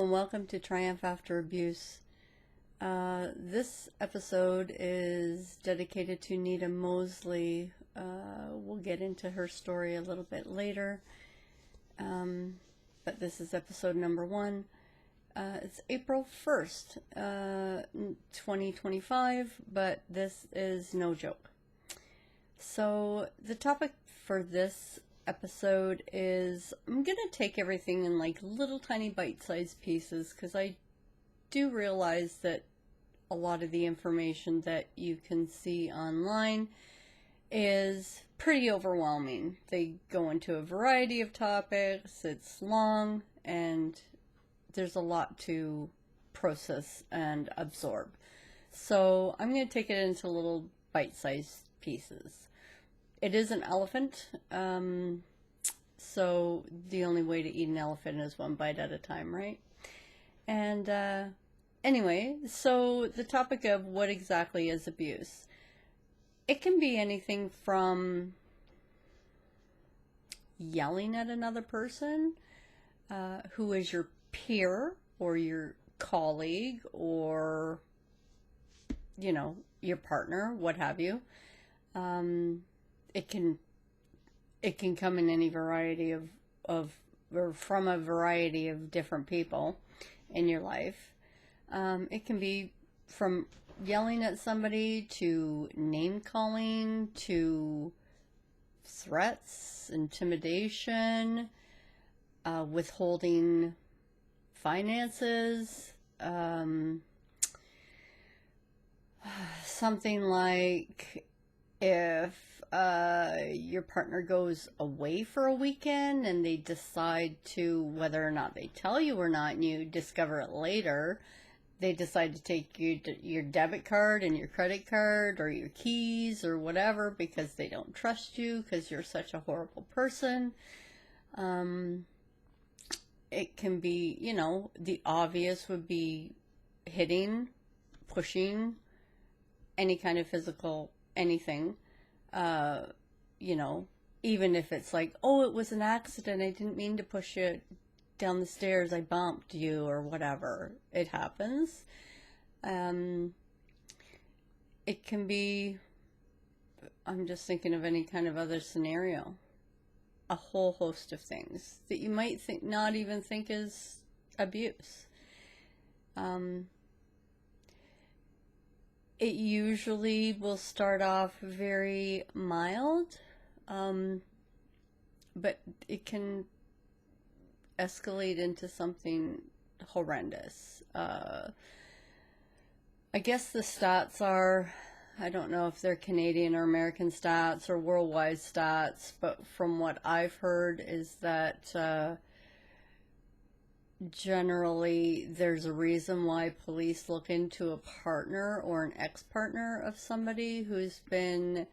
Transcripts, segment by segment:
Welcome to Triumph After Abuse. This episode is dedicated to Nita Mosley. We'll get into her story a little bit later, but this is episode number 1. It's April 1st, 2025, but this is no joke. So the topic for this episode is, I'm gonna take everything in like little tiny bite-sized pieces because I do realize that a lot of the information that you can see online is pretty overwhelming. They go into a variety of topics, it's long, and there's a lot to process and absorb. So I'm going to take it into little bite-sized pieces. It is an elephant, so the only way to eat an elephant is one bite at a time, right? And anyway, so the topic of what exactly is abuse. It can be anything from yelling at another person who is your peer or your colleague or, your partner, what have you. It can come in any variety of or from a variety of different people in your life. It can be from yelling at somebody to name calling to threats, intimidation, withholding finances, something like if your partner goes away for a weekend and they decide to, whether or not they tell you or not, and you discover it later, they decide to take your debit card and your credit card or your keys or whatever because they don't trust you because you're such a horrible person. It can be, the obvious would be hitting, pushing, any kind of physical anything. Even if it's like, oh, it was an accident, I didn't mean to push you down the stairs, I bumped you or whatever, it happens. It can be, I'm just thinking of any kind of other scenario, a whole host of things that you might not even think is abuse. It usually will start off very mild, but it can escalate into something horrendous. I guess the stats are, I don't know if they're Canadian or American stats or worldwide stats, but from what I've heard is that generally there's a reason why police look into a partner or an ex-partner of somebody who's been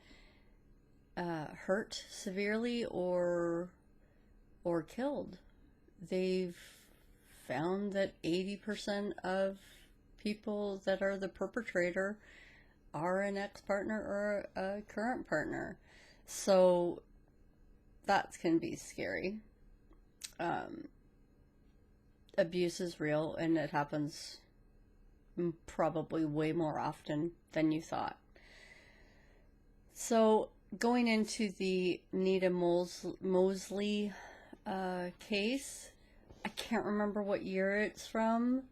hurt severely or killed. They've found that 80% of people that are the perpetrator are an ex-partner or a current partner. So that can be scary. Abuse is real and it happens probably way more often than you thought. So going into the Nita Mosley case, I can't remember what year it's from,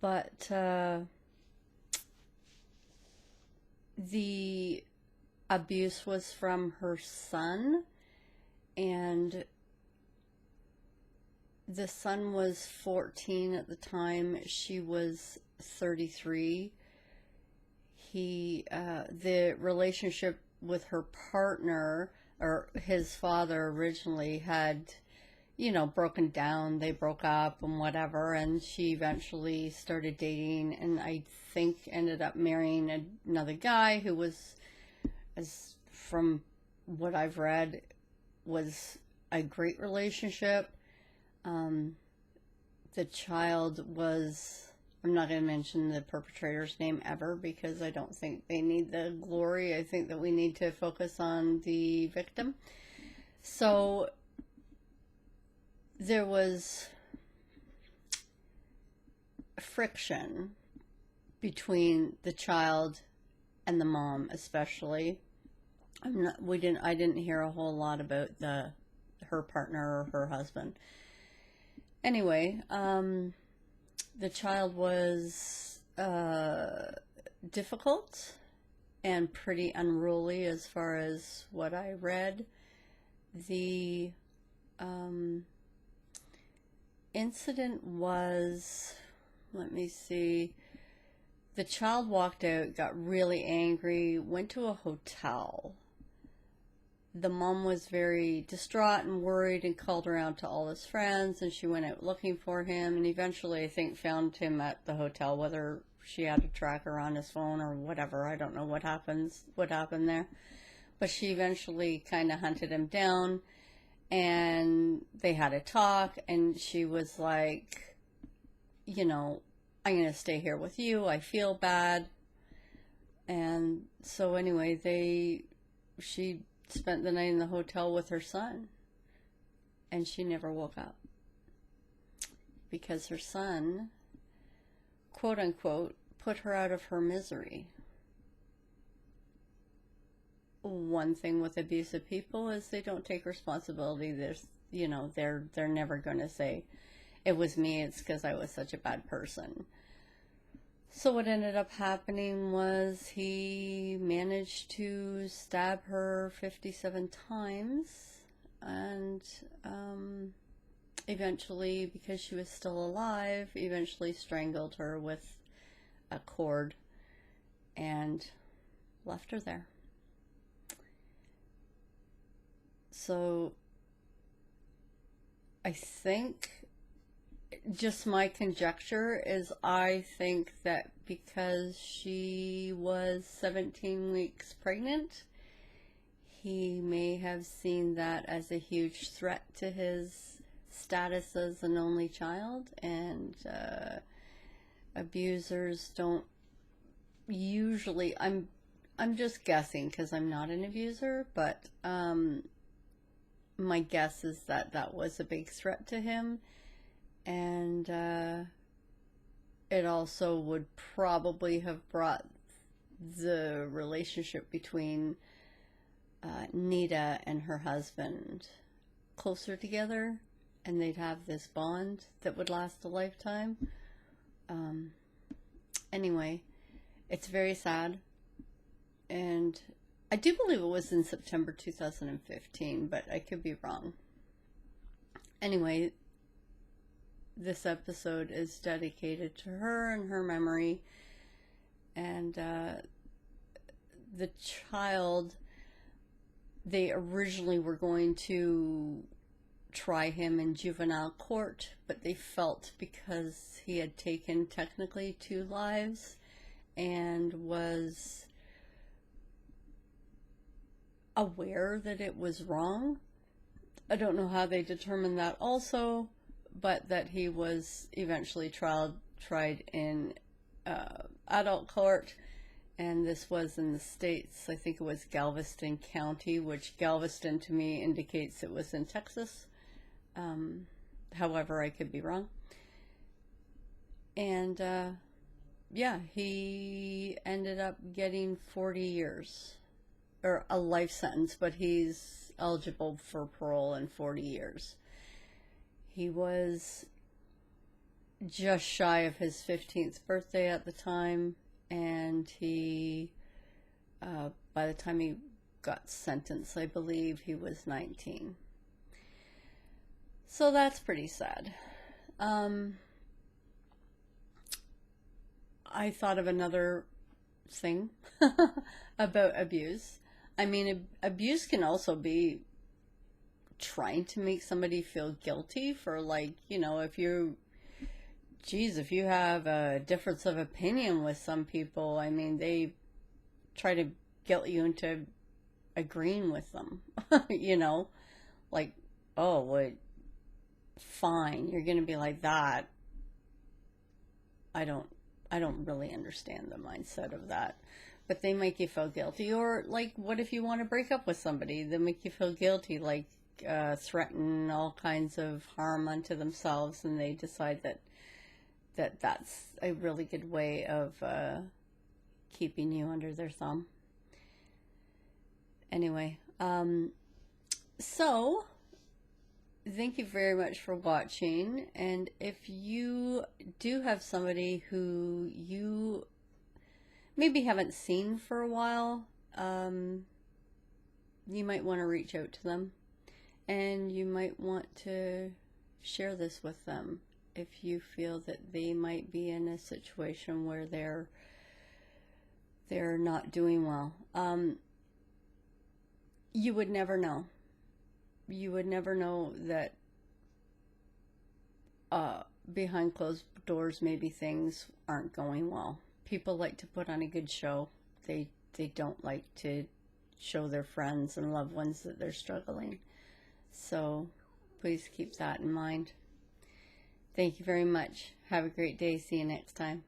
but the abuse was from her son, and the son was 14 at the time. She was 33. The relationship with her partner, or his father originally, had, broken down. They broke up and whatever, and she eventually started dating, and I think ended up marrying another guy who was, as from what I've read, was a great relationship. The child was, I'm not going to mention the perpetrator's name ever because I don't think they need the glory. I think that we need to focus on the victim. So there was friction between the child and the mom, especially. I didn't hear a whole lot about her partner or her husband. Anyway, the child was difficult and pretty unruly as far as what I read. The incident was, let me see, the child walked out, got really angry, went to a hotel. The mom was very distraught and worried and called around to all his friends, and she went out looking for him, and eventually I think found him at the hotel, whether she had a tracker on his phone or whatever. I don't know what happened there. But she eventually kind of hunted him down, and they had a talk, and she was like, you know, I'm going to stay here with you. I feel bad. And so anyway, she spent the night in the hotel with her son, and she never woke up because her son, quote unquote, put her out of her misery. One thing with abusive people is they don't take responsibility. They're never going to say, it was me, it's because I was such a bad person. So what ended up happening was he managed to stab her 57 times, and eventually, because she was still alive, eventually strangled her with a cord and left her there. So I think, just my conjecture is, I think that because she was 17 weeks pregnant, he may have seen that as a huge threat to his status as an only child, and abusers don't usually, I'm just guessing because I'm not an abuser, but my guess is that that was a big threat to him. And it also would probably have brought the relationship between Nita and her husband closer together, and they'd have this bond that would last a lifetime. Anyway, it's very sad, and I do believe it was in September 2015, but I could be wrong. Anyway, this episode is dedicated to her and her memory, and the child, they originally were going to try him in juvenile court, but they felt because he had taken technically 2 lives and was aware that it was wrong. I don't know how they determined that also, but that he was eventually tried in adult court, and this was in the States. I think it was Galveston County, which Galveston to me indicates it was in Texas. However, I could be wrong. And yeah, he ended up getting 40 years, or a life sentence, but he's eligible for parole in 40 years. He was just shy of his 15th birthday at the time, and he, by the time he got sentenced, I believe he was 19. So that's pretty sad. I thought of another thing about abuse. I mean, abuse can also be trying to make somebody feel guilty for, like, you know, if you have a difference of opinion with some people, I mean, they try to guilt you into agreeing with them. You know, like, oh, well, fine, you're gonna be like that. I don't really understand the mindset of that, but they make you feel guilty. Or, like, what if you want to break up with somebody? They make you feel guilty, like, threaten all kinds of harm unto themselves, and they decide that that's a really good way of keeping you under their thumb. Anyway, so thank you very much for watching. And if you do have somebody who you maybe haven't seen for a while, you might want to reach out to them, and you might want to share this with them if you feel that they might be in a situation where they're not doing well. You would never know. You would never know that behind closed doors maybe things aren't going well. People like to put on a good show. They don't like to show their friends and loved ones that they're struggling. So please keep that in mind. Thank you very much. Have a great day. See you next time.